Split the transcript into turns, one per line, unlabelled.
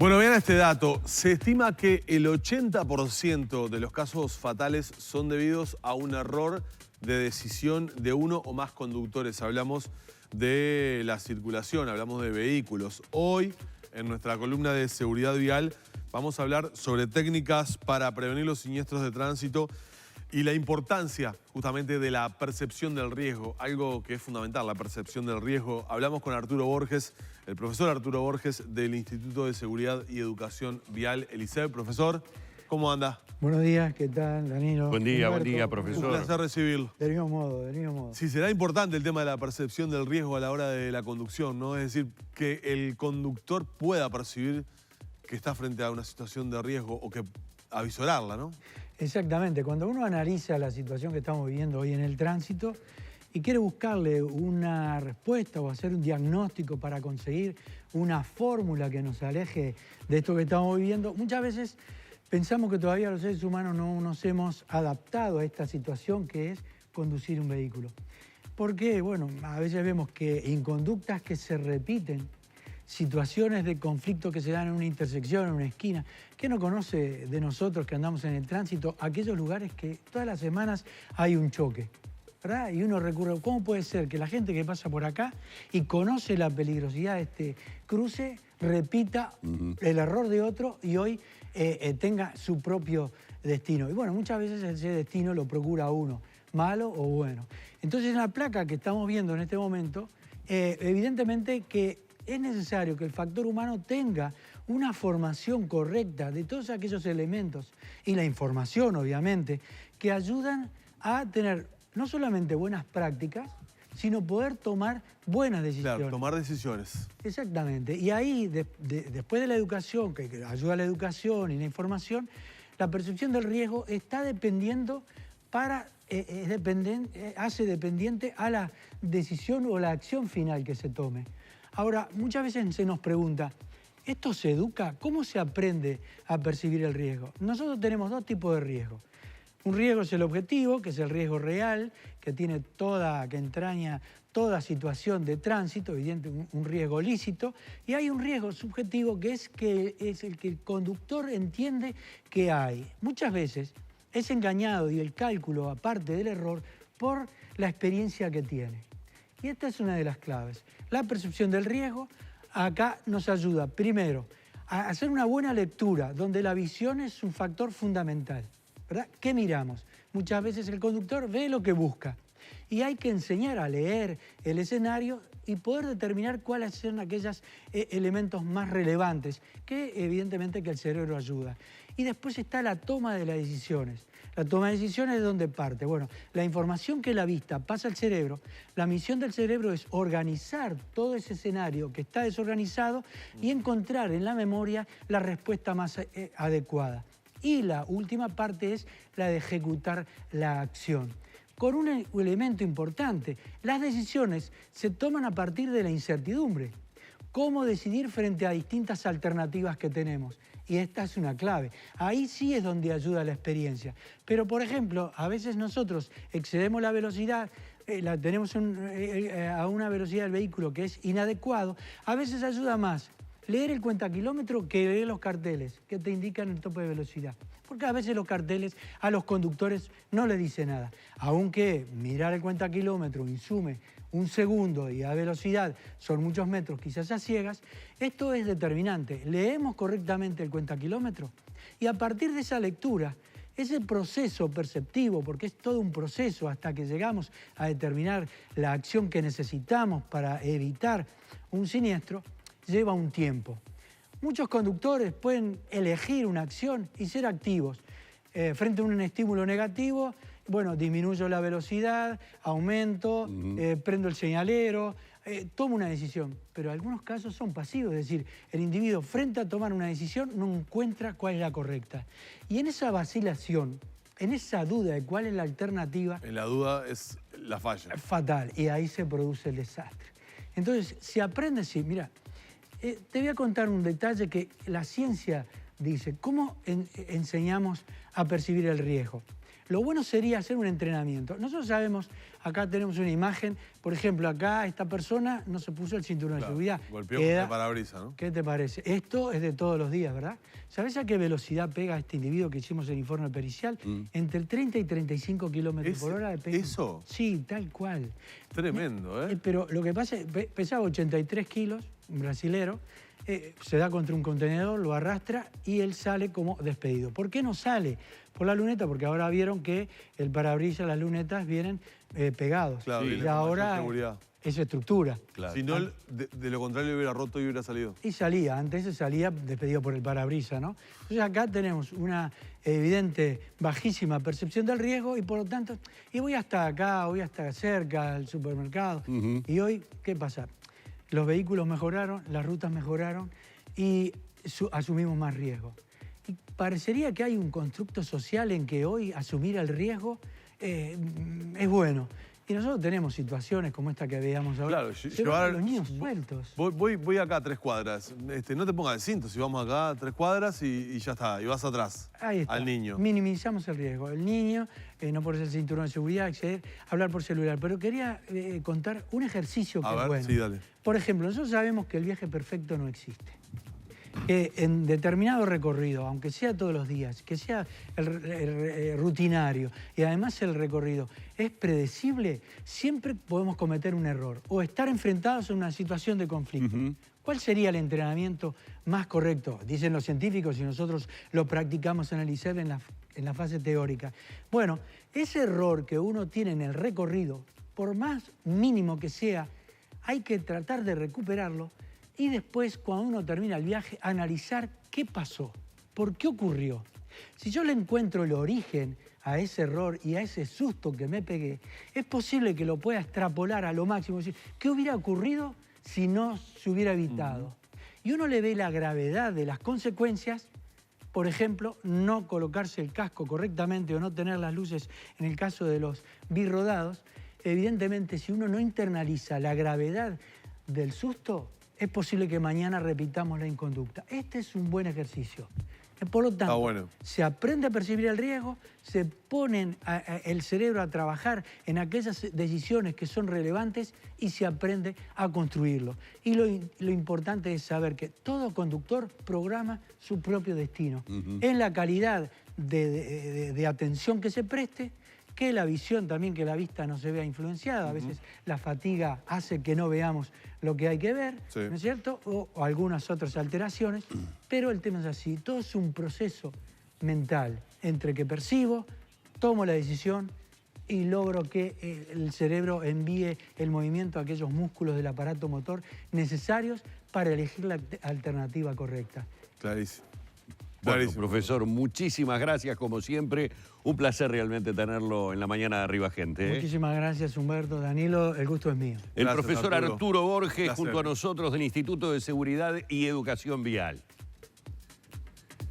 Bueno, vean este dato. Se estima que el 80% de los casos fatales son debidos a un error de decisión de uno o más conductores. Hablamos de la circulación, hablamos de vehículos. Hoy, en nuestra columna de seguridad vial, vamos a hablar sobre técnicas para prevenir los siniestros de tránsito y la importancia justamente de la percepción del riesgo, algo que es fundamental, la percepción del riesgo. Hablamos con Arturo Borges, el profesor Arturo Borges del Instituto de Seguridad y Educación Vial, el ISEB. Profesor, ¿cómo anda?
Buenos días, ¿qué tal, Danilo?
Buen día, profesor.
Un placer recibirlo.
Del mismo modo, del mismo modo.
Sí, será importante el tema de la percepción del riesgo a la hora de la conducción, ¿no? Es decir, que el conductor pueda percibir que está frente a una situación de riesgo o que avisorarla, ¿no?
Exactamente. Cuando uno analiza la situación que estamos viviendo hoy en el tránsito y quiere buscarle una respuesta o hacer un diagnóstico para conseguir una fórmula que nos aleje de esto que estamos viviendo, muchas veces pensamos que todavía los seres humanos no nos hemos adaptado a esta situación que es conducir un vehículo. Porque, bueno, a veces vemos que en conductas que se repiten, situaciones de conflicto que se dan en una intersección, en una esquina. ¿Quién no conoce de nosotros que andamos en el tránsito aquellos lugares que todas las semanas hay un choque, ¿verdad? Y uno recurre, ¿cómo puede ser que la gente que pasa por acá y conoce la peligrosidad de este cruce repita el error de otro y hoy tenga su propio destino? Y bueno, muchas veces ese destino lo procura uno, malo o bueno. Entonces en la placa que estamos viendo en este momento, evidentemente que es necesario que el factor humano tenga una formación correcta de todos aquellos elementos y la información, obviamente, que ayudan a tener no solamente buenas prácticas, sino poder tomar buenas decisiones.
Claro, tomar decisiones.
Exactamente. Y ahí, después de la educación, que ayuda a la educación y la información, la percepción del riesgo está dependiendo hace dependiente a la decisión o la acción final que se tome. Ahora, muchas veces se nos pregunta, ¿esto se educa? ¿Cómo se aprende a percibir el riesgo? Nosotros tenemos dos tipos de riesgo. Un riesgo es el objetivo, que es el riesgo real, que entraña toda situación de tránsito, evidente, un riesgo lícito. Y hay un riesgo subjetivo, que es el que el conductor entiende que hay. Muchas veces es engañado y el cálculo, aparte del error, por la experiencia que tiene. Y esta es una de las claves. La percepción del riesgo acá nos ayuda, primero, a hacer una buena lectura, donde la visión es un factor fundamental, ¿verdad? ¿Qué miramos? Muchas veces el conductor ve lo que busca y hay que enseñar a leer el escenario y poder determinar cuáles son aquellos elementos más relevantes, que evidentemente que el cerebro ayuda. Y después está la toma de las decisiones. La toma de decisiones es donde parte. Bueno, la información que la vista pasa al cerebro, la misión del cerebro es organizar todo ese escenario que está desorganizado y encontrar en la memoria la respuesta más adecuada. Y la última parte es la de ejecutar la acción. Con un elemento importante, las decisiones se toman a partir de la incertidumbre. ¿Cómo decidir frente a distintas alternativas que tenemos? Y esta es una clave. Ahí sí es donde ayuda la experiencia. Pero, por ejemplo, a veces nosotros excedemos la velocidad, la tenemos a una velocidad del vehículo que es inadecuado. A veces ayuda más leer el cuentakilómetro que leer los carteles que te indican el tope de velocidad. Porque a veces los carteles a los conductores no les dice nada. Aunque mirar el cuentakilómetro insume un segundo y a velocidad son muchos metros, quizás a ciegas, esto es determinante. Leemos correctamente el cuentakilómetro y a partir de esa lectura, ese proceso perceptivo, porque es todo un proceso hasta que llegamos a determinar la acción que necesitamos para evitar un siniestro, lleva un tiempo. Muchos conductores pueden elegir una acción y ser activos. Frente a un estímulo negativo, bueno, disminuyo la velocidad, aumento, prendo el señalero, tomo una decisión. Pero algunos casos son pasivos, es decir, el individuo frente a tomar una decisión no encuentra cuál es la correcta. Y en esa vacilación, en esa duda de cuál es la alternativa...
En la duda es la falla.
Fatal, y ahí se produce el desastre. Entonces, se aprende así, mira, te voy a contar un detalle que la ciencia dice, ¿cómo enseñamos a percibir el riesgo? Lo bueno sería hacer un entrenamiento. Nosotros sabemos Acá tenemos una imagen, por ejemplo, acá esta persona no se puso el cinturón de seguridad.
Golpeó con el parabrisas, ¿no?
¿Qué te parece? Esto es de todos los días, ¿verdad? ¿Sabés a qué velocidad pega este individuo que hicimos el informe pericial? Entre el 30 y 35 kilómetros por hora de pega.
¿Eso?
Sí, tal cual.
Tremendo, ¿eh?
Pero lo que pasa es que pesaba 83 kilos, un brasilero, se da contra un contenedor, lo arrastra y él sale como despedido. ¿Por qué no sale? Por la luneta, porque ahora vieron que el parabrisas, las lunetas vienen pegados.
Claro,
y ahora es estructura.
Claro. Si no, de lo contrario hubiera roto y hubiera salido.
Y salía, antes se salía despedido por el parabrisas, ¿no? Entonces acá tenemos una evidente bajísima percepción del riesgo y por lo tanto, y voy hasta acá, voy hasta cerca al supermercado. Y hoy, ¿qué pasa? Los vehículos mejoraron, las rutas mejoraron y asumimos más riesgo. Y parecería que hay un constructo social en que hoy asumir el riesgo es bueno. Y nosotros tenemos situaciones como esta que veíamos ahora.
Claro, yo ahora,
los niños sueltos.
Voy acá a 3 cuadras. No te pongas el cinto, si vamos acá a 3 cuadras y ya está. Y vas atrás.
Ahí está.
Al niño.
Minimizamos el riesgo. El niño, no ponerse el cinturón de seguridad, acceder, hablar por celular. Pero quería contar un ejercicio que es bueno.
Sí, dale.
Por ejemplo, nosotros sabemos que el viaje perfecto no existe. Que en determinado recorrido, aunque sea todos los días, que sea el rutinario y además el recorrido es predecible, siempre podemos cometer un error o estar enfrentados a una situación de conflicto. ¿Cuál sería el entrenamiento más correcto? Dicen los científicos y nosotros lo practicamos en el ISEB en la fase teórica. Bueno, ese error que uno tiene en el recorrido, por más mínimo que sea, hay que tratar de recuperarlo y después, cuando uno termina el viaje, analizar qué pasó, por qué ocurrió. Si yo le encuentro el origen a ese error y a ese susto que me pegué, es posible que lo pueda extrapolar a lo máximo. Es decir, ¿qué hubiera ocurrido si no se hubiera evitado? Y uno le ve la gravedad de las consecuencias, por ejemplo, no colocarse el casco correctamente o no tener las luces en el caso de los birrodados. Evidentemente, si uno no internaliza la gravedad del susto, es posible que mañana repitamos la inconducta. Este es un buen ejercicio. Por lo tanto, se aprende a percibir el riesgo, se pone el cerebro a trabajar en aquellas decisiones que son relevantes y se aprende a construirlo. Y lo importante es saber que todo conductor programa su propio destino. En la calidad de atención que se preste, que la visión también, que la vista no se vea influenciada. A veces la fatiga hace que no veamos lo que hay que ver, ¿no es cierto? O algunas otras alteraciones, pero el tema es así. Todo es un proceso mental entre que percibo, tomo la decisión y logro que el cerebro envíe el movimiento a aquellos músculos del aparato motor necesarios para elegir la alternativa correcta.
Clarísimo.
Bueno, profesor, muchísimas gracias como siempre. Un placer realmente tenerlo en la mañana de Arriba Gente.
Muchísimas gracias, Humberto, Danilo, el gusto es mío.
El profesor Arturo Borges junto a nosotros del Instituto de Seguridad y Educación Vial.